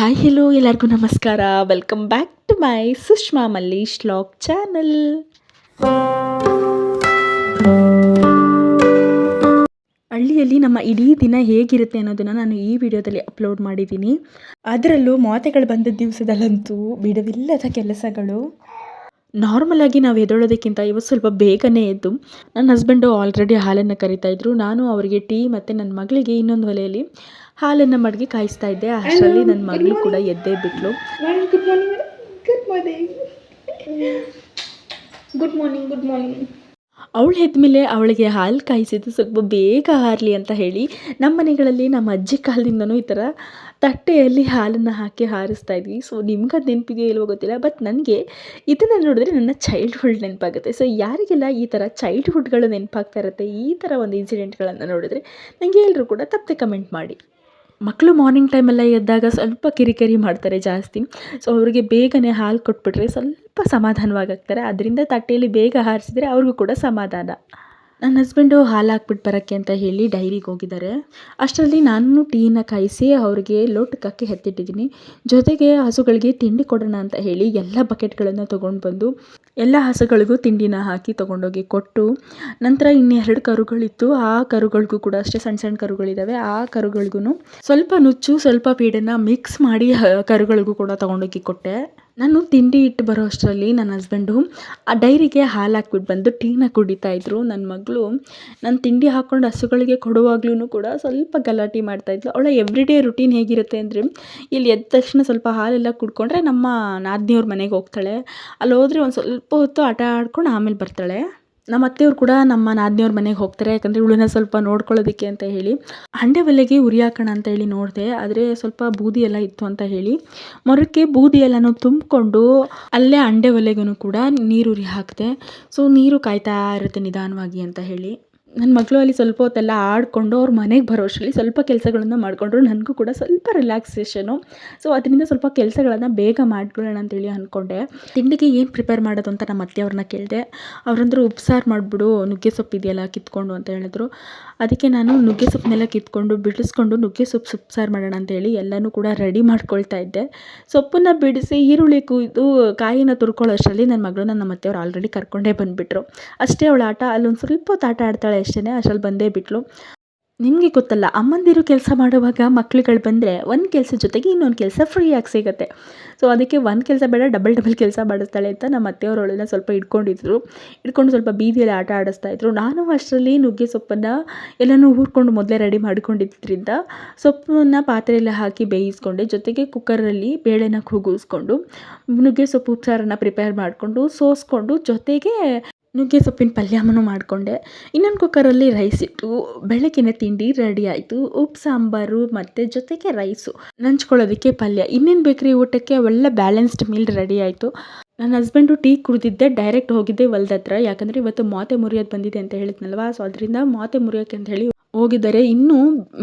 Hi hello ಎಲ್ಲರಿಗೂ ನಮಸ್ಕಾರ. Welcome back to my Sushma Mallesh vlog channel. ಹಳ್ಳಿಯಲ್ಲಿ ನಮ್ಮ ಇಡೀ ದಿನ ಹೇಗಿರುತ್ತೆ ಅನ್ನೋದನ್ನು ನಾನು ಈ ವಿಡಿಯೋದಲ್ಲಿ ಅಪ್ಲೋಡ್ ಮಾಡಿದ್ದೀನಿ. ಅದರಲ್ಲೂ ಮಾತೆಗಳು ಬಂದ ದಿವಸದಲ್ಲಂತೂ ಬಿಡುವಿಲ್ಲದ ಕೆಲಸಗಳು. ನಾರ್ಮಲಾಗಿ ನಾವು ಎದ್ದೇಳೋದಕ್ಕಿಂತ ಇವತ್ತು ಸ್ವಲ್ಪ ಬೇಗನೆ ಎದ್ದು ನನ್ನ ಹಸ್ಬೆಂಡು ಆಲ್ರೆಡಿ ಹಾಲನ್ನು ಕರಿತಾಯಿದ್ರು. ನಾನು ಅವರಿಗೆ ಟೀ ಮತ್ತು ನನ್ನ ಮಗಳಿಗೆ ಇನ್ನೊಂದು ಒಲೆಯಲ್ಲಿ ಹಾಲನ್ನು ಮಡಗಿ ಕಾಯಿಸ್ತಾ ಇದ್ದೆ. ಅಷ್ಟರಲ್ಲಿ ನನ್ನ ಮಗಳು ಕೂಡ ಎದ್ದೇ ಬಿಟ್ಲು. Good morning. ಅವಳು ಎದ್ಮೇಲೆ ಅವಳಿಗೆ ಹಾಲು ಕಾಯಿಸಿದ್ದು ಸ್ವಲ್ಪ ಬೇಗ ಹಾರಲಿ ಅಂತ ಹೇಳಿ ನಮ್ಮ ಮನೆಗಳಲ್ಲಿ ನಮ್ಮ ಅಜ್ಜಿ ಕಾಲದಿಂದನೂ ಈ ಥರ ತಟ್ಟೆಯಲ್ಲಿ ಹಾಲನ್ನು ಹಾಕಿ ಹಾರಿಸ್ತಾ ಇದ್ವಿ. ಸೊ ನಿಮ್ಗೆ ಅದು ನೆನಪಿದೆಯೋ ಇಲ್ವೋ ಗೊತ್ತಿಲ್ಲ, ಬಟ್ ನನಗೆ ಇದನ್ನು ನೋಡಿದ್ರೆ ನನ್ನ ಚೈಲ್ಡ್ಹುಡ್ ನೆನಪಾಗುತ್ತೆ. ಸೊ ಯಾರಿಗೆಲ್ಲ ಈ ಥರ ಚೈಲ್ಡ್ಹುಡ್ಗಳು ನೆನಪಾಗ್ತಾ ಇರುತ್ತೆ, ಈ ಥರ ಒಂದು ಇನ್ಸಿಡೆಂಟ್ಗಳನ್ನು ನೋಡಿದ್ರೆ ನನಗೆ ಎಲ್ಲರೂ ಕೂಡ ತಪ್ಪದೆ ಕಮೆಂಟ್ ಮಾಡಿ. ಮಕ್ಕಳು ಮಾರ್ನಿಂಗ್ ಟೈಮೆಲ್ಲ ಎದ್ದಾಗ ಸ್ವಲ್ಪ ಕಿರಿಕಿರಿ ಮಾಡ್ತಾರೆ ಜಾಸ್ತಿ. ಸೊ ಅವರಿಗೆ ಬೇಗನೆ ಹಾಲು ಕೊಟ್ಬಿಟ್ರೆ ಸ್ವಲ್ಪ ಸಮಾಧಾನವಾಗ್ತಾರೆ. ಅದರಿಂದ ತಟ್ಟೆಯಲ್ಲಿ ಬೇಗ ಹಾರಿಸಿದ್ರೆ ಅವ್ರಿಗೂ ಕೂಡ ಸಮಾಧಾನ. ನನ್ನ ಹಸ್ಬೆಂಡು ಹಾಲು ಹಾಕ್ಬಿಟ್ಟು ಬರೋಕ್ಕೆ ಅಂತ ಹೇಳಿ ಡೈರಿಗೆ ಹೋಗಿದ್ದಾರೆ. ಅಷ್ಟರಲ್ಲಿ ನಾನು ಟೀನ ಕಾಯಿಸಿ ಅವ್ರಿಗೆ ಲೋಟಕ್ಕೆ ಎತ್ತಿಟ್ಟಿದ್ದೀನಿ. ಜೊತೆಗೆ ಹಸುಗಳಿಗೆ ತಿಂಡಿ ಕೊಡೋಣ ಅಂತ ಹೇಳಿ ಎಲ್ಲ ಬಕೆಟ್ಗಳನ್ನು ತೊಗೊಂಡು ಬಂದು ಎಲ್ಲ ಹಸುಗಳಿಗೂ ತಿಂಡಿನ ಹಾಕಿ ತೊಗೊಂಡೋಗಿ ಕೊಟ್ಟು, ನಂತರ ಇನ್ನೆರಡು ಕರುಗಳಿತ್ತು, ಆ ಕರುಗಳಿಗೂ ಕೂಡ ಅಷ್ಟೇ ಸಣ್ಣ ಸಣ್ಣ ಕರುಗಳಿದ್ದಾವೆ, ಆ ಕರುಗಳಿಗೂ ಸ್ವಲ್ಪ ನುಚ್ಚು ಸ್ವಲ್ಪ ಪೀಡನ್ನು ಮಿಕ್ಸ್ ಮಾಡಿ ಕರುಗಳಿಗೂ ಕೂಡ ತೊಗೊಂಡೋಗಿ ಕೊಟ್ಟೆ. ನಾನು ತಿಂಡಿ ಇಟ್ಟು ಬರೋ ಅಷ್ಟರಲ್ಲಿ ನನ್ನ ಹಸ್ಬೆಂಡು ಆ ಡೈರಿಗೆ ಹಾಲು ಹಾಕ್ಬಿಟ್ಟು ಬಂದು ಟೀನ ಕುಡಿತಾಯಿದ್ರು. ನನ್ನ ಮಗಳು ನಾನು ತಿಂಡಿ ಹಾಕ್ಕೊಂಡು ಹಸುಗಳಿಗೆ ಕೊಡುವಾಗ್ಲೂ ಕೂಡ ಸ್ವಲ್ಪ ಗಲಾಟೆ ಮಾಡ್ತಾಯಿದ್ಲು. ಅವಳ ಎವ್ರಿಡೇ ರುಟೀನ್ ಹೇಗಿರುತ್ತೆ ಅಂದರೆ, ಇಲ್ಲಿ ಎದ್ದ ತಕ್ಷಣ ಸ್ವಲ್ಪ ಹಾಲೆಲ್ಲ ಕುಡ್ಕೊಂಡ್ರೆ ನಮ್ಮ ನಾದಿನಿಯವ್ರ ಮನೆಗೆ ಹೋಗ್ತಾಳೆ. ಅಲ್ಲಿ ಹೋದರೆ ಒಂದು ಸ್ವಲ್ಪ ಹೊತ್ತು ಆಟ ಆಡ್ಕೊಂಡು ಆಮೇಲೆ ಬರ್ತಾಳೆ. ನಮ್ಮ ಅತ್ತೆಯವ್ರು ಕೂಡ ನಮ್ಮ ನಾದಿನಿಯವ್ರ ಮನೆಗೆ ಹೋಗ್ತಾರೆ, ಯಾಕಂದರೆ ಇವಳನ್ನ ಸ್ವಲ್ಪ ನೋಡ್ಕೊಳ್ಳೋದಕ್ಕೆ ಅಂತ ಹೇಳಿ. ಹಂಡೆ ಒಲೆಗೆ ಉರಿ ಹಾಕೋಣ ಅಂತ ಹೇಳಿ ನೋಡಿದೆ, ಆದರೆ ಸ್ವಲ್ಪ ಬೂದಿ ಎಲ್ಲ ಇತ್ತು ಅಂತ ಹೇಳಿ ಮೊರಕ್ಕೆ ಬೂದಿ ಎಲ್ಲನೂ ತುಂಬಿಕೊಂಡು ಅಲ್ಲೇ ಹಂಡೆ ಒಲೆಗೂ ಕೂಡ ನೀರು ಉರಿ ಹಾಕಿದೆ. ಸೊ ನೀರು ಕಾಯ್ತಾ ಇರುತ್ತೆ ನಿಧಾನವಾಗಿ ಅಂತ ಹೇಳಿ. ನನ್ನ ಮಗಳು ಅಲ್ಲಿ ಸ್ವಲ್ಪ ಹೊತ್ತೆಲ್ಲ ಆಡಿಕೊಂಡು ಅವ್ರ ಮನೆಗೆ ಬರೋ ಅಷ್ಟರಲ್ಲಿ ಸ್ವಲ್ಪ ಕೆಲಸಗಳನ್ನು ಮಾಡಿಕೊಂಡ್ರು. ನನಗೂ ಕೂಡ ಸ್ವಲ್ಪ ರಿಲ್ಯಾಕ್ಸೇಷನು. ಸೊ ಅದರಿಂದ ಸ್ವಲ್ಪ ಕೆಲಸಗಳನ್ನು ಬೇಗ ಮಾಡ್ಕೊಳ್ಳೋಣ ಅಂತೇಳಿ ಅಂದ್ಕೊಂಡೆ. ತಿಂಡಿಗೆ ಏನು ಪ್ರಿಪೇರ್ ಮಾಡೋದು ಅಂತ ನಮ್ಮ ಅತ್ತೆಯವ್ರನ್ನ ಕೇಳಿದೆ. ಅವರಂದ್ರು ಉಪ್ಸಾರು ಮಾಡಿಬಿಡು, ನುಗ್ಗೆ ಸೊಪ್ಪು ಇದೆಯಲ್ಲ ಕಿತ್ಕೊಂಡು ಅಂತ ಹೇಳಿದ್ರು. ಅದಕ್ಕೆ ನಾನು ನುಗ್ಗೆ ಸೊಪ್ಪನ್ನೆಲ್ಲ ಕಿತ್ಕೊಂಡು ಬಿಡಿಸ್ಕೊಂಡು ನುಗ್ಗೆ ಸೊಪ್ಪು ಸಾರು ಮಾಡೋಣ ಅಂತೇಳಿ ಎಲ್ಲನೂ ಕೂಡ ರೆಡಿ ಮಾಡ್ಕೊಳ್ತಾ ಇದ್ದೆ. ಸೊಪ್ಪನ್ನು ಬಿಡಿಸಿ ಈರುಳ್ಳಿ ಕುಯ್ದು ಕಾಯಿನ ತುರ್ಕೊಳ್ಳೋ ಅಷ್ಟರಲ್ಲಿ ನನ್ನ ಮಗಳನ್ನ ನಮ್ಮ ಅತ್ತೆಯವ್ರು ಆಲ್ರೆಡಿ ಕರ್ಕೊಂಡೇ ಬಂದುಬಿಟ್ರು. ಅಷ್ಟೇ ಅವಳ ಆಟ, ಅಲ್ಲೊಂದು ಸ್ವಲ್ಪ ಹೊತ್ತು ಆಟ ಆಡ್ತಾಳೆ ಅಷ್ಟೇ, ಅಷ್ಟರಲ್ಲಿ ಬಂದೇ ಬಿಟ್ಲು. ನಿಮಗೆ ಗೊತ್ತಲ್ಲ, ಅಮ್ಮಂದಿರು ಕೆಲಸ ಮಾಡುವಾಗ ಮಕ್ಳುಗಳು ಬಂದರೆ ಒಂದು ಕೆಲಸ ಜೊತೆಗೆ ಇನ್ನೊಂದು ಕೆಲಸ ಫ್ರೀಯಾಗಿ ಸಿಗುತ್ತೆ. ಸೊ ಅದಕ್ಕೆ ಒಂದು ಕೆಲಸ ಬೇಡ ಡಬಲ್ ಕೆಲಸ ಮಾಡಿಸ್ತಾಳೆ ಅಂತ ನಮ್ಮ ಅತ್ತೆಯವರೊಳನ್ನ ಸ್ವಲ್ಪ ಇಟ್ಕೊಂಡು ಸ್ವಲ್ಪ ಬೀದಿಯಲ್ಲಿ ಆಟ ಆಡಿಸ್ತಾಯಿದ್ರು. ನಾನು ಅಷ್ಟರಲ್ಲಿ ನುಗ್ಗೆ ಸೊಪ್ಪನ್ನು ಎಲ್ಲನೂ ಹುರ್ಕೊಂಡು ಮೊದಲೇ ರೆಡಿ ಮಾಡ್ಕೊಂಡಿದ್ದರಿಂದ ಸೊಪ್ಪನ್ನು ಪಾತ್ರೆಯಲ್ಲಿ ಹಾಕಿ ಬೇಯಿಸ್ಕೊಂಡೆ. ಜೊತೆಗೆ ಕುಕ್ಕರಲ್ಲಿ ಬೇಳೆನ ಕೂಗಿಸ್ಕೊಂಡು ನುಗ್ಗೆ ಸೊಪ್ಪು ಉಪ್ಸಾರನ್ನು ಪ್ರಿಪೇರ್ ಮಾಡಿಕೊಂಡು ಸೋಸ್ಕೊಂಡು, ಜೊತೆಗೆ ನುಗ್ಗೆ ಸೊಪ್ಪಿನ ಪಲ್ಯವನ್ನು ಮಾಡಿಕೊಂಡೆ. ಇನ್ನೊಂದು ಕುಕ್ಕರಲ್ಲಿ ರೈಸ್ ಇಟ್ಟು ಬೆಳಗಿನ ತಿಂಡಿ ರೆಡಿ ಆಯಿತು. ಉಪ್ಪು ಸಾಂಬಾರು ಮತ್ತು ಜೊತೆಗೆ ರೈಸು, ನಂಚ್ಕೊಳ್ಳೋದಕ್ಕೆ ಪಲ್ಯ, ಇನ್ನೇನು ಬೇಕ್ರಿ ಊಟಕ್ಕೆ, ಅವೆಲ್ಲ ಬ್ಯಾಲೆನ್ಸ್ಡ್ ಮೀಲ್ ರೆಡಿ ಆಯಿತು. ನನ್ನ ಹಸ್ಬೆಂಡು ಟೀ ಕುಡಿದಿದ್ದೆ ಡೈರೆಕ್ಟ್ ಹೋಗಿದ್ದೆ ಹೊಲ್ದ ಹತ್ರ, ಯಾಕಂದರೆ ಇವತ್ತು ಮಾತೆ ಮುರಿಯೋದು ಬಂದಿದೆ ಅಂತ ಹೇಳಿದ್ನಲ್ವ. ಸೊ ಅದರಿಂದ ಮಾತೆ ಮುರಿಯೋಕ್ಕೆ ಅಂತ ಹೇಳಿ ಹೋಗಿದ್ದಾರೆ. ಇನ್ನೂ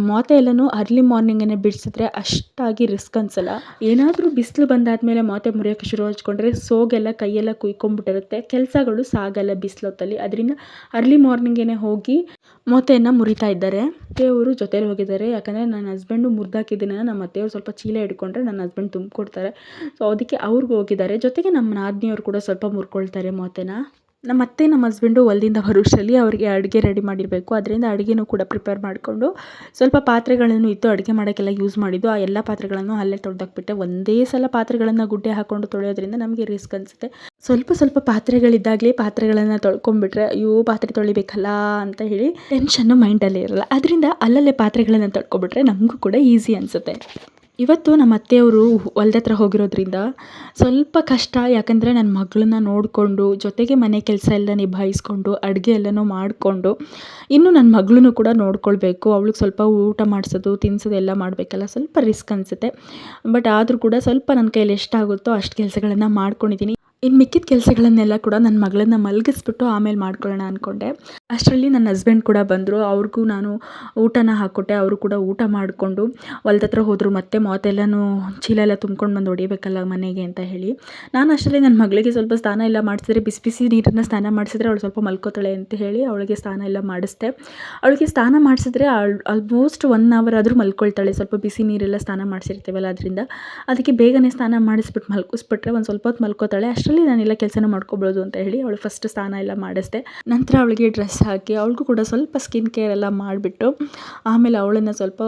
ಮಾತೆ ಎಲ್ಲನೂ ಅರ್ಲಿ ಮಾರ್ನಿಂಗೇ ಬಿಡಿಸಿದ್ರೆ ಅಷ್ಟಾಗಿ ರಿಸ್ಕ್ ಅನಿಸಲ್ಲ. ಏನಾದರೂ ಬಿಸಿಲು ಬಂದಾದಮೇಲೆ ಮಾತೆ ಮುರಿಯೋಕ್ಕೆ ಶುರು ಹಚ್ಕೊಂಡ್ರೆ ಸೋಗೆಲ್ಲ ಕೈಯೆಲ್ಲ ಕುಯ್ಕೊಂಡ್ಬಿಟ್ಟಿರುತ್ತೆ, ಕೆಲಸಗಳು ಸಾಗಲ್ಲ ಬಿಸಿಲೊತ್ತಲ್ಲಿ. ಅದರಿಂದ ಅರ್ಲಿ ಮಾರ್ನಿಂಗೇ ಹೋಗಿ ಮೊತೆಯನ್ನು ಮುರಿತಾ ಇದ್ದಾರೆ. ಅತ್ತೆಯವರು ಜೊತೆಲಿ ಹೋಗಿದ್ದಾರೆ, ಯಾಕಂದರೆ ನನ್ನ ಹಸ್ಬೆಂಡು ಮುರಿದಾಕಿದ್ದನ್ನು ನಮ್ಮ ಅತ್ತೆಯವರು ಸ್ವಲ್ಪ ಚೀಲ ಹಿಡ್ಕೊಂಡ್ರೆ ನನ್ನ ಹಸ್ಬೆಂಡ್ ತುಂಬಿಕೊಡ್ತಾರೆ. ಸೊ ಅದಕ್ಕೆ ಅವ್ರಿಗೂ ಹೋಗಿದ್ದಾರೆ. ಜೊತೆಗೆ ನಮ್ಮ ನಾದಿನಿಯವರು ಕೂಡ ಸ್ವಲ್ಪ ಮುರ್ಕೊಳ್ತಾರೆ ಮೊತೆನ. ನಮ್ಮ ಅತ್ತೆ ನಮ್ಮ ಹಸ್ಬೆಂಡು ಹೊಲದಿಂದ ಬರೋಷ್ಟರಲ್ಲಿ ಅವರಿಗೆ ಅಡುಗೆ ರೆಡಿ ಮಾಡಿರಬೇಕು. ಅದರಿಂದ ಅಡುಗೆನೂ ಕೂಡ ಪ್ರಿಪೇರ್ ಮಾಡಿಕೊಂಡು ಸ್ವಲ್ಪ ಪಾತ್ರೆಗಳನ್ನು ಇತ್ತು ಅಡುಗೆ ಮಾಡೋಕ್ಕೆಲ್ಲ ಯೂಸ್ ಮಾಡಿದ್ದು. ಆ ಎಲ್ಲ ಪಾತ್ರೆಗಳನ್ನು ಅಲ್ಲೇ ತೊಳೆದಾಕ್ಬಿಟ್ಟೆ. ಒಂದೇ ಸಲ ಪಾತ್ರೆಗಳನ್ನು ಗುಡ್ಡೆ ಹಾಕ್ಕೊಂಡು ತೊಳೆಯೋದ್ರಿಂದ ನಮಗೆ ರಿಸ್ಕ್ ಅನಿಸುತ್ತೆ. ಸ್ವಲ್ಪ ಪಾತ್ರೆಗಳಿದ್ದಾಗಲೇ ಪಾತ್ರೆಗಳನ್ನು ತೊಳ್ಕೊಂಡ್ಬಿಟ್ರೆ ಅಯ್ಯೋ ಪಾತ್ರೆ ತೊಳಿಬೇಕಲ್ಲ ಅಂತ ಹೇಳಿ ಟೆನ್ಷನ್ನು ಮೈಂಡಲ್ಲೇ ಇರಲ್ಲ. ಅದರಿಂದ ಅಲ್ಲಲ್ಲೇ ಪಾತ್ರೆಗಳನ್ನು ತೊಳ್ಕೊಬಿಟ್ರೆ ನಮಗೂ ಕೂಡ ಈಸಿ ಅನಿಸುತ್ತೆ. ಇವತ್ತು ನಮ್ಮ ಅತ್ತೆಯವರು ಹೊಲ್ದ ಹತ್ರ ಹೋಗಿರೋದ್ರಿಂದ ಸ್ವಲ್ಪ ಕಷ್ಟ, ಯಾಕಂದರೆ ನನ್ನ ಮಗಳನ್ನ ನೋಡಿಕೊಂಡು ಜೊತೆಗೆ ಮನೆ ಕೆಲಸ ಎಲ್ಲ ನಿಭಾಯಿಸ್ಕೊಂಡು ಅಡುಗೆ ಎಲ್ಲನೂ ಮಾಡಿಕೊಂಡು ಇನ್ನು ನನ್ನ ಮಗಳನ್ನೂ ಕೂಡ ನೋಡ್ಕೊಳ್ಬೇಕು. ಅವಳಿಗೆ ಸ್ವಲ್ಪ ಊಟ ಮಾಡಿಸೋದು ತಿನ್ನಿಸೋದು ಎಲ್ಲ ಮಾಡಬೇಕಲ್ಲ, ಸ್ವಲ್ಪ ರಿಸ್ಕ್ ಅನಿಸುತ್ತೆ. ಬಟ್ ಆದರೂ ಕೂಡ ಸ್ವಲ್ಪ ನನ್ನ ಕೈಯಲ್ಲಿ ಎಷ್ಟಾಗುತ್ತೋ ಅಷ್ಟು ಕೆಲಸಗಳನ್ನು ಮಾಡ್ಕೊಂಡಿದ್ದೀನಿ. ಇನ್ನು ಮಿಕ್ಕಿದ ಕೆಲಸಗಳನ್ನೆಲ್ಲ ಕೂಡ ನನ್ನ ಮಗಳನ್ನ ಮಲಗಿಸ್ಬಿಟ್ಟು ಆಮೇಲೆ ಮಾಡ್ಕೊಳ್ಳೋಣ ಅಂದ್ಕೊಂಡೆ. ಅಷ್ಟರಲ್ಲಿ ನನ್ನ ಹಸ್ಬೆಂಡ್ ಕೂಡ ಬಂದರು. ಅವ್ರಿಗೂ ನಾನು ಊಟನ ಹಾಕ್ಕೊಟ್ಟೆ. ಅವರು ಕೂಡ ಊಟ ಮಾಡಿಕೊಂಡು ಹೊಲ್ದ ಹತ್ರ ಹೋದರು. ಮತ್ತೆ ಮಾತೆಲ್ಲನೂ ಚೀಲ ಎಲ್ಲ ತುಂಬ್ಕೊಂಡು ಬಂದು ಹೊಡಿಬೇಕಲ್ಲ ಮನೆಗೆ ಅಂತ ಹೇಳಿ. ನಾನು ಅಷ್ಟರಲ್ಲಿ ನನ್ನ ಮಗಳಿಗೆ ಸ್ವಲ್ಪ ಸ್ನಾನ ಎಲ್ಲ ಮಾಡಿಸಿದ್ರೆ, ಬಿಸಿ ಬಿಸಿ ನೀರನ್ನು ಸ್ನಾನ ಮಾಡಿಸಿದ್ರೆ ಅವಳು ಸ್ವಲ್ಪ ಮಲ್ಕೋತಾಳೆ ಅಂತ ಹೇಳಿ ಅವಳಿಗೆ ಸ್ನಾನ ಎಲ್ಲ ಮಾಡಿಸ್ದೆ. ಅವಳಿಗೆ ಸ್ನಾನ ಮಾಡಿಸಿದ್ರೆ ಆಲ್ಮೋಸ್ಟ್ 1 ಅವರ್ ಆದರೂ ಮಲ್ಕೊಳ್ತಾಳೆ. ಸ್ವಲ್ಪ ಬಿಸಿ ನೀರೆಲ್ಲ ಸ್ನಾನ ಮಾಡಿಸಿರ್ತೀವಲ್ಲ ಅದರಿಂದ. ಅದಕ್ಕೆ ಬೇಗನೆ ಸ್ನಾನ ಮಾಡಿಸ್ಬಿಟ್ಟು ಮಲ್ಕಿಸ್ಬಿಟ್ರೆ ಒಂದು ಸ್ವಲ್ಪ ಹೊತ್ತು ಮಲ್ಕೋತಾಳೆ. ಅಷ್ಟರಲ್ಲಿ ನಾನೆಲ್ಲ ಕೆಲಸನ ಮಾಡ್ಕೊಬೋದು ಅಂತ ಹೇಳಿ ಅವಳು ಫಸ್ಟ್ ಸ್ನಾನ ಎಲ್ಲ ಮಾಡಿಸ್ದೆ. ನಂತರ ಅವಳಿಗೆ ಡ್ರೆಸ್ ಹಾಕಿ ಅವಳಿಗೂ ಕೂಡ ಸ್ವಲ್ಪ ಸ್ಕಿನ್ ಕೇರ್ ಎಲ್ಲ ಮಾಡಿಬಿಟ್ಟು ಆಮೇಲೆ ಅವಳನ್ನು ಸ್ವಲ್ಪ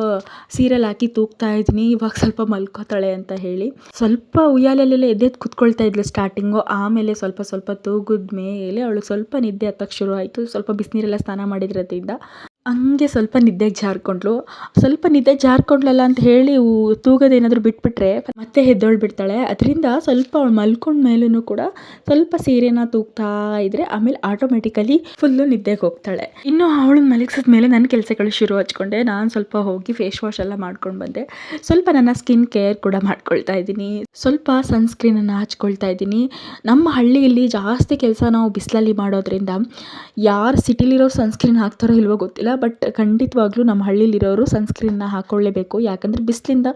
ಸೀರೆಯಲ್ಲಿ ಹಾಕಿ ತೂಗ್ತಾ ಇದ್ದೀನಿ, ಇವಾಗ ಸ್ವಲ್ಪ ಮಲ್ಕೋತಾಳೆ ಅಂತ ಹೇಳಿ. ಸ್ವಲ್ಪ ಉಯ್ಯಾಲೆಲ್ಲ ಎದ್ದೆದ್ದು ಕುತ್ಕೊಳ್ತಾ ಇದ್ಲು ಸ್ಟಾರ್ಟಿಂಗು. ಆಮೇಲೆ ಸ್ವಲ್ಪ ಸ್ವಲ್ಪ ತೂಗಿದ ಮೇಲೆ ಅವಳಿಗೆ ಸ್ವಲ್ಪ ನಿದ್ದೆ ಹತ್ತಕ್ಕೆ ಶುರು ಆಯಿತು. ಸ್ವಲ್ಪ ಬಿಸಿನೀರೆಲ್ಲ ಸ್ನಾನ ಮಾಡಿದ್ರದ್ರಿಂದ ಹಂಗೆ ಸ್ವಲ್ಪ ನಿದ್ದೆಗೆ ಜಾರ್ಕೊಂಡ್ಳು. ಸ್ವಲ್ಪ ನಿದ್ದೆ ಜಾರ್ಕೊಂಡ್ಲಲ್ಲ ಅಂತ ಹೇಳಿ ತೂಗೋದೇನಾದರೂ ಬಿಟ್ಬಿಟ್ರೆ ಮತ್ತೆ ಎದ್ದೊಳ್ಬಿಡ್ತಾಳೆ. ಅದರಿಂದ ಸ್ವಲ್ಪ ಅವಳು ಮಲ್ಕೊಂಡ ಮೇಲೂ ಕೂಡ ಸ್ವಲ್ಪ ಸೀರೆನ ತೂಗ್ತಾ ಇದ್ದರೆ ಆಮೇಲೆ ಆಟೋಮೆಟಿಕಲಿ ಫುಲ್ಲು ನಿದ್ದೆಗೆ ಹೋಗ್ತಾಳೆ. ಇನ್ನು ಅವಳನ್ನ ಮಲಗಿಸಿದ ಮೇಲೆ ನನ್ನ ಕೆಲಸಗಳು ಶುರು ಹಚ್ಕೊಂಡೆ. ನಾನು ಸ್ವಲ್ಪ ಹೋಗಿ ಫೇಸ್ ವಾಶ್ ಎಲ್ಲ ಮಾಡ್ಕೊಂಡು ಬಂದೆ. ಸ್ವಲ್ಪ ನನ್ನ ಸ್ಕಿನ್ ಕೇರ್ ಕೂಡ ಮಾಡ್ಕೊಳ್ತಾ ಇದ್ದೀನಿ. ಸ್ವಲ್ಪ ಸನ್ಸ್ಕ್ರೀನನ್ನು ಹಚ್ಕೊಳ್ತಾ ಇದ್ದೀನಿ. ನಮ್ಮ ಹಳ್ಳಿಯಲ್ಲಿ ಜಾಸ್ತಿ ಕೆಲಸ ನಾವು ಬಿಸಿಲಲ್ಲಿ ಮಾಡೋದ್ರಿಂದ ಯಾರು ಸಿಟಿಲಿರೋರು ಸನ್ಸ್ಕ್ರೀನ್ ಹಾಕ್ತಾರೋ ಇಲ್ವೋ ಗೊತ್ತಿಲ್ಲ, ಬಟ್ ಖಂಡಿತವಾಗ್ಲೂ ನಮ್ಮ ಹಳ್ಳಿಲಿರೋರು ಸನ್ಸ್ಕ್ರೀನ್ನ ಹಾಕ್ಕೊಳ್ಳೇಬೇಕು. ಯಾಕಂದರೆ ಬಿಸಿಲಿಂದ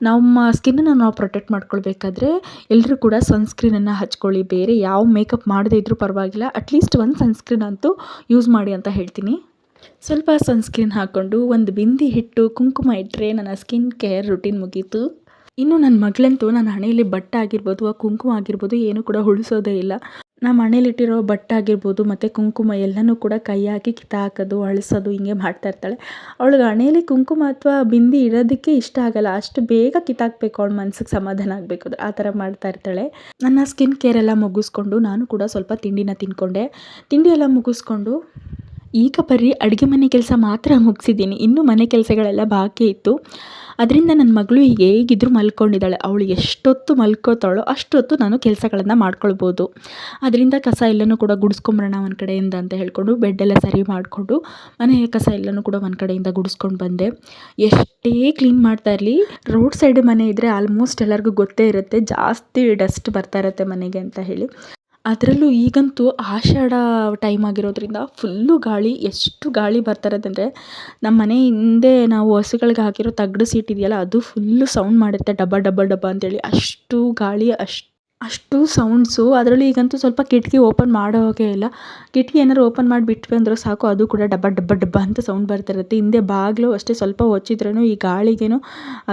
ನಮ್ಮ ಸ್ಕಿನ್ನನ್ನು ನಾವು ಪ್ರೊಟೆಕ್ಟ್ ಮಾಡ್ಕೊಳ್ಬೇಕಾದ್ರೆ ಎಲ್ಲರೂ ಕೂಡ ಸನ್ಸ್ಕ್ರೀನನ್ನು ಹಚ್ಕೊಳ್ಳಿ. ಬೇರೆ ಯಾವ ಮೇಕಪ್ ಮಾಡದೇ ಇದ್ದರೂ ಪರವಾಗಿಲ್ಲ, ಅಟ್ಲೀಸ್ಟ್ ಒಂದು ಸನ್ಸ್ಕ್ರೀನ್ ಅಂತೂ ಯೂಸ್ ಮಾಡಿ ಅಂತ ಹೇಳ್ತೀನಿ. ಸ್ವಲ್ಪ ಸನ್ಸ್ಕ್ರೀನ್ ಹಾಕ್ಕೊಂಡು ಒಂದು ಬಿಂದಿ ಇಟ್ಟು ಕುಂಕುಮ ಇಟ್ಟರೆ ನನ್ನ ಸ್ಕಿನ್ ಕೇರ್ ರುಟೀನ್ ಮುಗೀತು. ಇನ್ನು ನನ್ನ ಮಗಳಂತೂ ನನ್ನ ಹಣೆಯಲ್ಲಿ ಬಟ್ಟೆ ಆಗಿರ್ಬೋದು, ಆ ಕುಂಕುಮ ಆಗಿರ್ಬೋದು ಏನೂ ಕೂಡ ಉಳಿಸೋದೇ ಇಲ್ಲ. ನಮ್ಮ ಹಣೆಯಲ್ಲಿಟ್ಟಿರೋ ಬಟ್ಟೆ ಆಗಿರ್ಬೋದು ಮತ್ತು ಕುಂಕುಮ ಎಲ್ಲನೂ ಕೂಡ ಕೈ ಹಾಕಿ ಕಿತ್ತಾಕೋದು, ಅಳಿಸೋದು ಹಿಂಗೆ ಮಾಡ್ತಾ ಇರ್ತಾಳೆ. ಅವಳಿಗೆ ಹಣೆಯಲ್ಲಿ ಕುಂಕುಮ ಅಥವಾ ಬಿಂದಿ ಇಡೋದಕ್ಕೆ ಇಷ್ಟ ಆಗಲ್ಲ. ಅಷ್ಟು ಬೇಗ ಕಿತ್ತಾಕಬೇಕು, ಅವಳ ಮನ್ಸಿಗೆ ಸಮಾಧಾನ ಆಗಬೇಕು ಆ ಥರ ಮಾಡ್ತಾ ಇರ್ತಾಳೆ. ನನ್ನ ಸ್ಕಿನ್ ಕೇರ್ ಎಲ್ಲ ಮುಗಿಸ್ಕೊಂಡು ನಾನು ಕೂಡ ಸ್ವಲ್ಪ ತಿಂಡಿನ ತಿಂದ್ಕೊಂಡೆ. ತಿಂಡಿ ಎಲ್ಲ ಮುಗಿಸ್ಕೊಂಡು ಈಗ ಬರೀ ಅಡುಗೆ ಮನೆ ಕೆಲಸ ಮಾತ್ರ ಮುಗಿಸಿದ್ದೀನಿ. ಇನ್ನೂ ಮನೆ ಕೆಲಸಗಳೆಲ್ಲ ಬಾಕಿ ಇತ್ತು. ಅದರಿಂದ ನನ್ನ ಮಗಳು ಈಗ ಹೇಗಿದ್ದರೂ ಮಲ್ಕೊಂಡಿದ್ದಾಳೆ. ಅವಳು ಎಷ್ಟೊತ್ತು ಮಲ್ಕೋತಾಳೋ ಅಷ್ಟೊತ್ತು ನಾನು ಕೆಲಸಗಳನ್ನು ಮಾಡ್ಕೊಳ್ಬೋದು. ಅದರಿಂದ ಕಸ ಎಲ್ಲನೂ ಕೂಡ ಗುಡಿಸ್ಕೊಂಬರೋಣ ಒಂದು ಕಡೆಯಿಂದ ಅಂತ ಹೇಳ್ಕೊಂಡು ಬೆಡ್ಡೆಲ್ಲ ಸರಿ ಮಾಡಿಕೊಂಡು ಮನೆಯ ಕಸ ಎಲ್ಲನೂ ಕೂಡ ಒಂದು ಕಡೆಯಿಂದ ಗುಡಿಸ್ಕೊಂಡು ಬಂದೆ. ಎಷ್ಟೇ ಕ್ಲೀನ್ ಮಾಡ್ತಾ ಇರಲಿ, ರೋಡ್ ಸೈಡ್ ಮನೆ ಇದ್ದರೆ ಆಲ್ಮೋಸ್ಟ್ ಎಲ್ಲರಿಗೂ ಗೊತ್ತೇ ಇರುತ್ತೆ ಜಾಸ್ತಿ ಡಸ್ಟ್ ಬರ್ತಾ ಇರುತ್ತೆ ಮನೆಗೆ ಅಂತ ಹೇಳಿ. ಅದರಲ್ಲೂ ಈಗಂತೂ ಆಷಾಢ ಟೈಮ್ ಆಗಿರೋದ್ರಿಂದ ಫುಲ್ಲು ಗಾಳಿ, ಎಷ್ಟು ಗಾಳಿ ಬರ್ತಾ ಇರೋದಂದರೆ ನಮ್ಮ ಮನೆ ಹಿಂದೆ ನಾವು ಹಸುಗಳಿಗೆ ಹಾಕಿರೋ ತಗಡು ಸೀಟ್ ಇದೆಯಲ್ಲ ಅದು ಫುಲ್ಲು ಸೌಂಡ್ ಮಾಡಿರುತ್ತೆ, ಡಬ್ಬ ಡಬ್ಬ ಡಬ್ಬ ಅಂತೇಳಿ. ಅಷ್ಟು ಗಾಳಿ, ಅಷ್ಟು ಸೌಂಡ್ಸು. ಅದರಲ್ಲೂ ಈಗಂತೂ ಸ್ವಲ್ಪ ಕಿಟಕಿ ಓಪನ್ ಮಾಡೋ ಹಾಗೆ ಇಲ್ಲ. ಕಿಟಕಿ ಏನಾದ್ರು ಓಪನ್ ಮಾಡಿ ಬಿಟ್ವಿ ಅಂದ್ರೆ ಸಾಕು, ಅದು ಕೂಡ ಡಬ್ಬ ಡಬ್ಬ ಡಬ್ಬ ಅಂತ ಸೌಂಡ್ ಬರ್ತಿರುತ್ತೆ. ಹಿಂದೆ ಬಾಗಿಲು ಅಷ್ಟೇ ಸ್ವಲ್ಪ ಹೊಚ್ಚಿದ್ರೂ ಈ ಗಾಳಿಗೇನು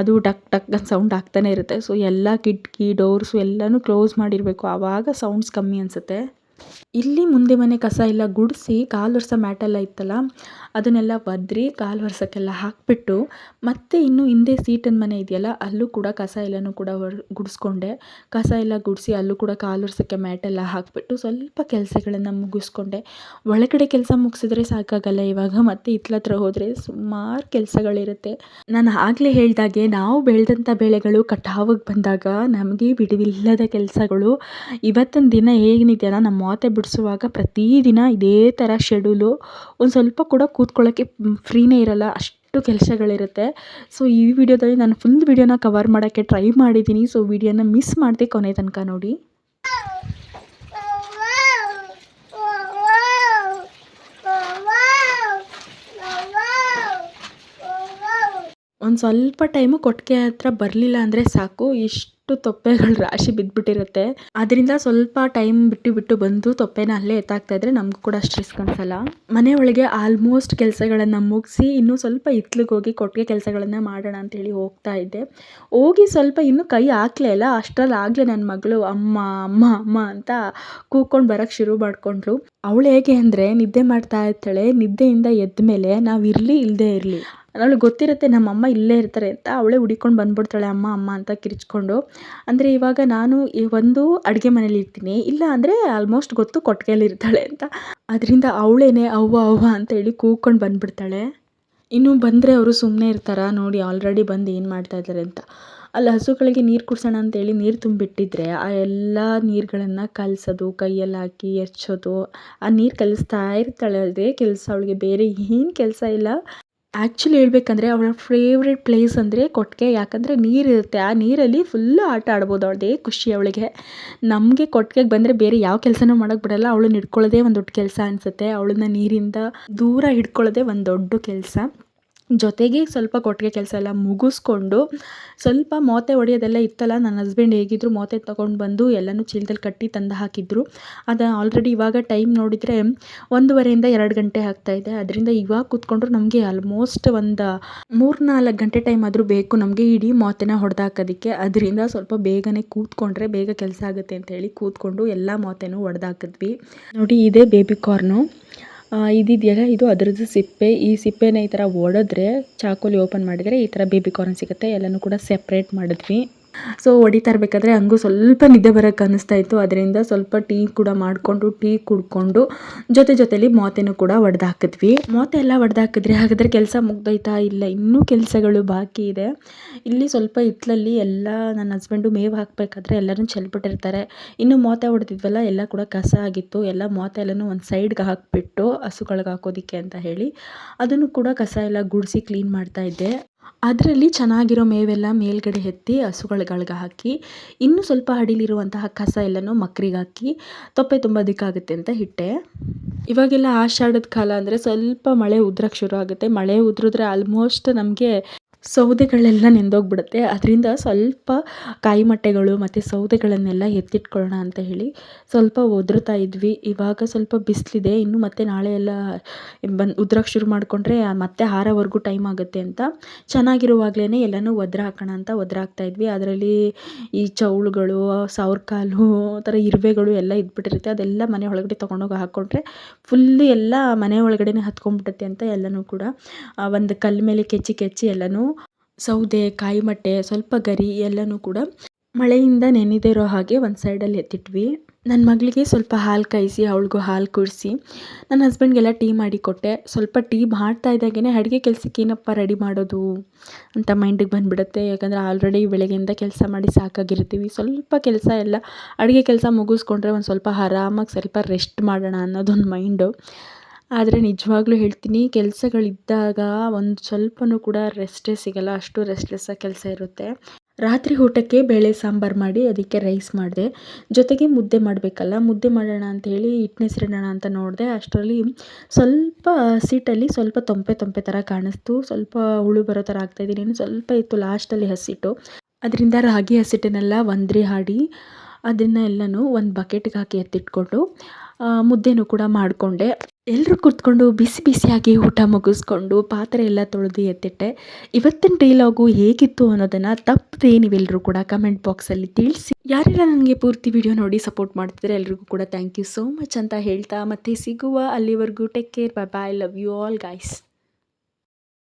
ಅದು ಡಕ್ ಡಕ್ ಅಂತ ಸೌಂಡ್ ಆಗ್ತಾನೆ ಇರುತ್ತೆ. ಸೊ ಎಲ್ಲ ಕಿಟಕಿ ಡೋರ್ಸು ಎಲ್ಲನೂ ಕ್ಲೋಸ್ ಮಾಡಿರಬೇಕು, ಆವಾಗ ಸೌಂಡ್ಸ್ ಕಮ್ಮಿ ಅನಿಸುತ್ತೆ. ಇಲ್ಲಿ ಮುಂದೆ ಮನೆ ಕಸ ಎಲ್ಲ ಗುಡಿಸಿ ಕಾಲು ಒರೆಸೋ ಮ್ಯಾಟೆಲ್ಲ ಇತ್ತಲ್ಲ ಅದನ್ನೆಲ್ಲ ಒದ್ರಿ ಕಾಲು ಒರೆಸೋಕ್ಕೆಲ್ಲ ಹಾಕಿಬಿಟ್ಟು ಮತ್ತೆ ಇನ್ನು ಹಿಂದೆ ಸೀಟಿನ ಮನೆ ಇದೆಯಲ್ಲ ಅಲ್ಲೂ ಕೂಡ ಕಸ ಎಲ್ಲನೂ ಕೂಡ ಗುಡಿಸ್ಕೊಂಡೆ. ಕಸ ಎಲ್ಲ ಗುಡಿಸಿ ಅಲ್ಲೂ ಕೂಡ ಕಾಲು ಒರೆಸೋಕ್ಕೆ ಮ್ಯಾಟೆಲ್ಲ ಹಾಕಿಬಿಟ್ಟು ಸ್ವಲ್ಪ ಕೆಲಸಗಳನ್ನು ಮುಗಿಸ್ಕೊಂಡೆ. ಒಳಗಡೆ ಕೆಲಸ ಮುಗಿಸಿದ್ರೆ ಸಾಕಾಗಲ್ಲ ಇವಾಗ, ಮತ್ತೆ ಹಿತ್ಲತ್ರ ಹೋದರೆ ಸುಮಾರು ಕೆಲಸಗಳಿರುತ್ತೆ. ನಾನು ಆಗಲೇ ಹೇಳ್ದಾಗೆ ನಾವು ಬೆಳೆದಂಥ ಬೆಳೆಗಳು ಕಟಾವಿಗೆ ಬಂದಾಗ ನಮಗೆ ಬಿಡುವಿಲ್ಲದ ಕೆಲಸಗಳು. ಇವತ್ತಿನ ದಿನ ಏನಿದೆಯಲ್ಲ ನಮ್ಮ ಮಾತೆ ಬಿಡಿಸುವಾಗ ಪ್ರತಿದಿನ ಇದೇ ಥರ ಶೆಡ್ಯೂಲು. ಒಂದು ಸ್ವಲ್ಪ ಕೂಡ ಕೂತ್ಕೊಳ್ಳೋಕ್ಕೆ ಫ್ರೀನೇ ಇರಲ್ಲ, ಅಷ್ಟು ಕೆಲಸಗಳಿರುತ್ತೆ. ಸೊ ಈ ವಿಡಿಯೋದಲ್ಲಿ ನಾನು ಫುಲ್ ವಿಡಿಯೋನ ಕವರ್ ಮಾಡೋಕ್ಕೆ ಟ್ರೈ ಮಾಡಿದ್ದೀನಿ. ಸೊ ವಿಡಿಯೋನ ಮಿಸ್ ಮಾಡದೆ ಕೊನೆ ತನಕ ನೋಡಿ. ಒಂದು ಸ್ವಲ್ಪ ಟೈಮು ಕೊಟ್ಟಿಗೆ ಹತ್ರ ಬರಲಿಲ್ಲ ಅಂದರೆ ಸಾಕು, ಇಷ್ಟು ತೊಪ್ಪೆಗಳು ರಾಶಿ ಬಿದ್ದುಬಿಟ್ಟಿರುತ್ತೆ. ಅದರಿಂದ ಸ್ವಲ್ಪ ಟೈಮ್ ಬಿಟ್ಟು ಬಂದು ತೊಪ್ಪೆನ ಅಲ್ಲೇ ಎತ್ತಾಕ್ತಾಯಿದ್ರೆ ನಮಗೂ ಕೂಡ ಅಷ್ಟು ರಿಸ್ಕ್ ಅನಿಸಲ್ಲ. ಮನೆಯೊಳಗೆ ಆಲ್ಮೋಸ್ಟ್ ಕೆಲಸಗಳನ್ನು ಮುಗಿಸಿ ಇನ್ನೂ ಸ್ವಲ್ಪ ಹಿತ್ಲಿಗೆ ಹೋಗಿ ಕೊಟ್ಟಿಗೆ ಕೆಲಸಗಳನ್ನು ಮಾಡೋಣ ಅಂತೇಳಿ ಹೋಗ್ತಾ ಇದ್ದೆ. ಹೋಗಿ ಸ್ವಲ್ಪ ಇನ್ನೂ ಕೈ ಹಾಕ್ಲೇ ಇಲ್ಲ, ಅಷ್ಟರಲ್ಲಿ ಆಗಲೇ ನನ್ನ ಮಗಳು ಅಮ್ಮ ಅಮ್ಮ ಅಮ್ಮ ಅಂತ ಕೂಗ್ಕೊಂಡು ಬರೋಕ್ಕೆ ಶುರು ಮಾಡಿಕೊಂಡ್ಳು. ಅವಳು ಹೇಗೆ ಅಂದರೆ ನಿದ್ದೆ ಮಾಡ್ತಾ ಇರ್ತಾಳೆ. ನಿದ್ದೆಯಿಂದ ಎದ್ದ ಮೇಲೆ ನಾವು ಇರಲಿ ಇಲ್ಲದೇ ಇರಲಿ ಅವಳಿಗೆ ಗೊತ್ತಿರುತ್ತೆ ನಮ್ಮಮ್ಮ ಇಲ್ಲೇ ಇರ್ತಾರೆ ಅಂತ, ಅವಳೇ ಹುಡಿಕೊಂಡು ಬಂದ್ಬಿಡ್ತಾಳೆ ಅಮ್ಮ ಅಮ್ಮ ಅಂತ ಕಿರ್ಚ್ಕೊಂಡು. ಅಂದರೆ ಇವಾಗ ನಾನು ಒಂದು ಅಡುಗೆ ಮನೇಲಿ ಇರ್ತೀನಿ, ಇಲ್ಲ ಅಂದರೆ ಆಲ್ಮೋಸ್ಟ್ ಗೊತ್ತು ಕೊಟ್ಟಿಗೆಯಲ್ಲಿ ಇರ್ತಾಳೆ ಅಂತ. ಅದರಿಂದ ಅವಳೇನೆ ಅವ್ವ ಅವ್ವ ಅಂತೇಳಿ ಕೂಗ್ಕೊಂಡು ಬಂದುಬಿಡ್ತಾಳೆ. ಇನ್ನು ಬಂದರೆ ಅವರು ಸುಮ್ಮನೆ ಇರ್ತಾರಾ ನೋಡಿ, ಆಲ್ರೆಡಿ ಬಂದು ಏನು ಮಾಡ್ತಾಯಿದ್ದಾರೆ ಅಂತ. ಅಲ್ಲಿ ಹಸುಗಳಿಗೆ ನೀರು ಕುಡ್ಸೋಣ ಅಂತೇಳಿ ನೀರು ತುಂಬಿಟ್ಟಿದ್ರೆ ಆ ಎಲ್ಲ ನೀರುಗಳನ್ನು ಕಲಸೋದು, ಕೈಯಲ್ಲಿ ಹಾಕಿ ಎರ್ಚೋದು, ಆ ನೀರು ಕಲಿಸ್ತಾ ಇರ್ತಾಳೆ. ಅದೇ ಕೆಲಸ ಅವಳಿಗೆ, ಬೇರೆ ಏನು ಕೆಲಸ ಇಲ್ಲ. ಆ್ಯಕ್ಚುಲಿ ಹೇಳ್ಬೇಕಂದ್ರೆ ಅವಳ ಫೇವ್ರೆಟ್ ಪ್ಲೇಸ್ ಅಂದರೆ ಕೊಟ್ಟಿಗೆ. ಯಾಕಂದರೆ ನೀರಿರುತ್ತೆ, ಆ ನೀರಲ್ಲಿ ಫುಲ್ಲು ಆಟ ಆಡ್ಬೋದು, ಅವಳದೇ ಖುಷಿ ಅವಳಿಗೆ. ನಮಗೆ ಕೊಟ್ಟಿಗೆಗೆ ಬಂದರೆ ಬೇರೆ ಯಾವ ಕೆಲಸನೂ ಮಾಡೋಕ್ಕೆ ಬಿಡಲ್ಲ. ಅವಳನ್ನ ಹಿಡ್ಕೊಳ್ಳೋದೇ ಒಂದು ದೊಡ್ಡ ಕೆಲಸ ಅನಿಸುತ್ತೆ. ಅವಳನ್ನ ನೀರಿಂದ ದೂರ ಹಿಡ್ಕೊಳ್ಳೋದೇ ಒಂದು ದೊಡ್ಡ ಕೆಲಸ. ಜೊತೆಗೆ ಸ್ವಲ್ಪ ಕೊಟ್ಟಿಗೆ ಕೆಲಸ ಎಲ್ಲ ಮುಗಿಸ್ಕೊಂಡು ಸ್ವಲ್ಪ ಮೋತೆ ಹೊಡೆಯೋದೆಲ್ಲ ಇತ್ತಲ್ಲ, ನನ್ನ ಹಸ್ಬೆಂಡ್ ಹೇಗಿದ್ರು ಮೋತೆ ತೊಗೊಂಡು ಬಂದು ಎಲ್ಲನೂ ಚೀಲದಲ್ಲಿ ಕಟ್ಟಿ ತಂದು ಹಾಕಿದ್ರು. ಅದು ಆಲ್ರೆಡಿ ಇವಾಗ ಟೈಮ್ ನೋಡಿದರೆ 1:30ಇಂದ 2 ಗಂಟೆ ಆಗ್ತಾಯಿದೆ. ಅದರಿಂದ ಇವಾಗ ಕೂತ್ಕೊಂಡ್ರು ನಮಗೆ ಆಲ್ಮೋಸ್ಟ್ ಒಂದು 3-4 ಗಂಟೆ ಟೈಮ್ ಆದರೂ ಬೇಕು ನಮಗೆ ಇಡೀ ಮೋತೆನ ಹೊಡೆದಾಕೋದಕ್ಕೆ. ಅದರಿಂದ ಸ್ವಲ್ಪ ಬೇಗನೆ ಕೂತ್ಕೊಂಡ್ರೆ ಬೇಗ ಕೆಲಸ ಆಗುತ್ತೆ ಅಂತ ಹೇಳಿ ಕೂತ್ಕೊಂಡು ಎಲ್ಲ ಮೋತೆನೂ ಹೊಡೆದಾಕಿದ್ವಿ. ನೋಡಿ, ಇದೇ ಬೇಬಿ ಕಾರ್ನು. ಇದಿದೆಯಲ್ಲ, ಇದು ಅದರದ್ದು ಸಿಪ್ಪೆ. ಈ ಸಿಪ್ಪೆನ ಈ ಥರ ಒಡೆದ್ರೆ, ಚಾಕುಲಿ ಓಪನ್ ಮಾಡಿದರೆ ಈ ಥರ ಬೇಬಿ ಕಾರ್ನ್ ಸಿಗುತ್ತೆ. ಎಲ್ಲನೂ ಕೂಡ ಸೆಪ್ರೇಟ್ ಮಾಡಿದ್ವಿ. ಸೊ ಹೊಡಿತಾ ಇರಬೇಕಾದ್ರೆ ಹಂಗೂ ಸ್ವಲ್ಪ ನಿದ್ದೆ ಬರೋಕ್ಕೆ ಅನ್ನಿಸ್ತಾ ಇತ್ತು. ಅದರಿಂದ ಸ್ವಲ್ಪ ಟೀ ಕೂಡ ಮಾಡಿಕೊಂಡು ಟೀ ಕುಡ್ಕೊಂಡು ಜೊತೆಲಿ ಮೋತೆನೂ ಕೂಡ ಹೊಡೆದಾಕಿದ್ವಿ. ಮೋತೆ ಎಲ್ಲ ಹೊಡೆದಾಕಿದ್ರೆ ಹಾಗಾದರೆ ಕೆಲಸ ಮುಗ್ದೋಯ್ತಾ? ಇಲ್ಲ, ಇನ್ನೂ ಕೆಲಸಗಳು ಬಾಕಿ ಇದೆ. ಇಲ್ಲಿ ಸ್ವಲ್ಪ ಹಿತ್ತಲಲ್ಲಿ ಎಲ್ಲ ನನ್ನ ಹಸ್ಬೆಂಡು ಮೇವು ಹಾಕಬೇಕಾದ್ರೆ ಎಲ್ಲರೂ ಚೆಲ್ಬಿಟ್ಟಿರ್ತಾರೆ. ಇನ್ನು ಮೋತೆ ಹೊಡೆದಿದ್ವಲ್ಲ, ಎಲ್ಲ ಕೂಡ ಕಸ ಆಗಿತ್ತು. ಎಲ್ಲ ಮೋತೆ ಎಲ್ಲನೂ ಒಂದು ಸೈಡ್ಗೆ ಹಾಕಿಬಿಟ್ಟು ಹಸುಗಳಿಗೆ ಹಾಕೋದಕ್ಕೆ ಅಂತ ಹೇಳಿ ಅದನ್ನು ಕೂಡ ಕಸ ಎಲ್ಲ ಗುಡಿಸಿ ಕ್ಲೀನ್ ಮಾಡ್ತಾಯಿದ್ದೆ. ಅದರಲ್ಲಿ ಚೆನ್ನಾಗಿರೋ ಮೇವೆಲ್ಲ ಮೇಲ್ಗಡೆ ಎತ್ತಿ ಹಸುಗಳಿಗೆ ಹಾಕಿ, ಇನ್ನೂ ಸ್ವಲ್ಪ ಅಡಿಲಿರುವಂತಹ ಕಸ ಎಲ್ಲನೂ ಮಕ್ರಿಗೆ ಹಾಕಿ ತೊಪ್ಪೆ ತುಂಬೋದಕ್ಕಾಗುತ್ತೆ ಅಂತ ಇಟ್ಟೆ. ಇವಾಗೆಲ್ಲ ಆಷಾಢದ ಕಾಲ ಅಂದರೆ ಸ್ವಲ್ಪ ಮಳೆ ಉದ್ರಕ್ಕೆ ಶುರು ಆಗುತ್ತೆ. ಮಳೆ ಉದುರಿದ್ರೆ ಆಲ್ಮೋಸ್ಟ್ ನಮಗೆ ಸೌದೆಗಳೆಲ್ಲ ನೆಂದೋಗ್ಬಿಡುತ್ತೆ. ಅದರಿಂದ ಸ್ವಲ್ಪ ಕಾಯಿ ಮಟ್ಟೆಗಳು ಮತ್ತು ಸೌದೆಗಳನ್ನೆಲ್ಲ ಎತ್ತಿಟ್ಕೊಳ್ಳೋಣ ಅಂತ ಹೇಳಿ ಸ್ವಲ್ಪ ಒದರ್ತಾ ಇದ್ವಿ. ಇವಾಗ ಸ್ವಲ್ಪ ಬಿಸಿಲಿದೆ, ಇನ್ನು ಮತ್ತೆ ನಾಳೆ ಎಲ್ಲ ಉದ್ರಕ್ಕೆ ಶುರು ಮಾಡಿಕೊಂಡ್ರೆ ಮತ್ತೆ ಆರೋವರೆಗೂ ಟೈಮ್ ಆಗುತ್ತೆ ಅಂತ ಚೆನ್ನಾಗಿರುವಾಗಲೇ ಎಲ್ಲನೂ ಒದ್ರೆ ಹಾಕೋಣ ಅಂತ ಒದ್ರೆ ಹಾಕ್ತಾಯಿದ್ವಿ. ಅದರಲ್ಲಿ ಈ ಚೌಳುಗಳು, ಸಾವಿರಕಾಲು ಥರ ಇರುವೆಗಳು ಎಲ್ಲ ಇದ್ಬಿಟ್ಟಿರುತ್ತೆ. ಅದೆಲ್ಲ ಮನೆ ಒಳಗಡೆ ತೊಗೊಂಡೋಗಿ ಹಾಕ್ಕೊಂಡ್ರೆ ಫುಲ್ಲು ಎಲ್ಲ ಮನೆ ಒಳಗಡೆನೇ ಹತ್ಕೊಂಡ್ಬಿಡುತ್ತೆ ಅಂತ ಎಲ್ಲನೂ ಕೂಡ ಒಂದು ಕಲ್ಲು ಮೇಲೆ ಕೆಚ್ಚಿ ಎಲ್ಲನೂ ಸೌದೆ, ಕಾಯಿ ಮಟ್ಟೆ, ಸ್ವಲ್ಪ ಗರಿ ಎಲ್ಲನೂ ಕೂಡ ಮಳೆಯಿಂದ ನೆನೆದೇ ಇರೋ ಹಾಗೆ ಒಂದು ಸೈಡಲ್ಲಿ ಎತ್ತಿಟ್ವಿ. ನನ್ನ ಮಗಳಿಗೆ ಸ್ವಲ್ಪ ಹಾಲು ಕಾಯಿಸಿ ಅವಳಿಗೂ ಹಾಲು ಕುಡಿಸಿ ನನ್ನ ಹಸ್ಬೆಂಡ್ಗೆಲ್ಲ ಟೀ ಮಾಡಿ ಕೊಟ್ಟೆ. ಸ್ವಲ್ಪ ಟೀ ಮಾಡ್ತಾ ಇದ್ದಾಗೇ ಅಡುಗೆ ಕೆಲಸಕ್ಕೆ ಏನಪ್ಪ ರೆಡಿ ಮಾಡೋದು ಅಂತ ಮೈಂಡಿಗೆ ಬಂದುಬಿಡುತ್ತೆ. ಯಾಕಂದರೆ ಆಲ್ರೆಡಿ ಬೆಳಗ್ಗೆಯಿಂದ ಕೆಲಸ ಮಾಡಿ ಸಾಕಾಗಿರ್ತೀವಿ. ಸ್ವಲ್ಪ ಕೆಲಸ ಎಲ್ಲ ಅಡುಗೆ ಕೆಲಸ ಮುಗಿಸ್ಕೊಂಡ್ರೆ ಒಂದು ಸ್ವಲ್ಪ ಆರಾಮಾಗಿ ಸ್ವಲ್ಪ ರೆಸ್ಟ್ ಮಾಡೋಣ ಅನ್ನೋದೊಂದು ಮೈಂಡು. ಆದರೆ ನಿಜವಾಗ್ಲೂ ಹೇಳ್ತೀನಿ, ಕೆಲಸಗಳಿದ್ದಾಗ ಒಂದು ಸ್ವಲ್ಪನೂ ಕೂಡ ರೆಸ್ಟೇ ಸಿಗಲ್ಲ. ಅಷ್ಟು ರೆಸ್ಟ್ಲೆಸ್ಸಾಗಿ ಕೆಲಸ ಇರುತ್ತೆ. ರಾತ್ರಿ ಊಟಕ್ಕೆ ಬೇಳೆ ಸಾಂಬಾರು ಮಾಡಿ ಅದಕ್ಕೆ ರೈಸ್ ಮಾಡಿದೆ. ಜೊತೆಗೆ ಮುದ್ದೆ ಮಾಡಬೇಕಲ್ಲ, ಮುದ್ದೆ ಮಾಡೋಣ ಅಂಥೇಳಿ ಹಿಟ್ಟು ನೆನೆಸಿಡೋಣ ಅಂತ ನೋಡಿದೆ. ಅಷ್ಟರಲ್ಲಿ ಸ್ವಲ್ಪ ಹಸಿಟ್ಟಲ್ಲಿ ಸ್ವಲ್ಪ ತೊಂಪೆ ಥರ ಕಾಣಿಸ್ತು. ಸ್ವಲ್ಪ ಹುಳು ಬರೋ ಥರ ಆಗ್ತಾಯಿದ್ದೀನಿ. ಇನ್ನು ಸ್ವಲ್ಪ ಇತ್ತು ಲಾಸ್ಟಲ್ಲಿ ಹಸಿಟ್ಟು. ಅದರಿಂದ ರಾಗಿ ಹಸಿಟ್ಟನ್ನೆಲ್ಲ ಒಂದ್ರಿ ಆಡಿ ಅದನ್ನು ಎಲ್ಲನೂ ಒಂದು ಬಕೆಟ್ಗೆ ಹಾಕಿ ಎತ್ತಿಟ್ಕೊಂಡು ಮುದ್ದೆನೂ ಕೂಡ ಮಾಡಿಕೊಂಡೆ. ಎಲ್ಲರೂ ಕೂತ್ಕೊಂಡು ಬಿಸಿಯಾಗಿ ಊಟ ಮುಗಿಸ್ಕೊಂಡು ಪಾತ್ರೆ ಎಲ್ಲ ತೊಳೆದು ಎತ್ತಿಟ್ಟೆ. ಇವತ್ತಿನ ಡೈಲಾಗು ಹೇಗಿತ್ತು ಅನ್ನೋದನ್ನು ತಪ್ಪದೆ ನೀವೆಲ್ಲರೂ ಕೂಡ ಕಮೆಂಟ್ ಬಾಕ್ಸಲ್ಲಿ ತಿಳಿಸಿ. ಯಾರೆಲ್ಲ ನನಗೆ ಪೂರ್ತಿ ವಿಡಿಯೋ ನೋಡಿ ಸಪೋರ್ಟ್ ಮಾಡ್ತಿದ್ದಾರೆ ಎಲ್ರಿಗೂ ಕೂಡ ಥ್ಯಾಂಕ್ ಯು ಸೋ ಮಚ್ ಅಂತ ಹೇಳ್ತಾ ಮತ್ತೆ ಸಿಗುವ. ಅಲ್ಲಿವರೆಗೂ take care, bye bye, love you all guys.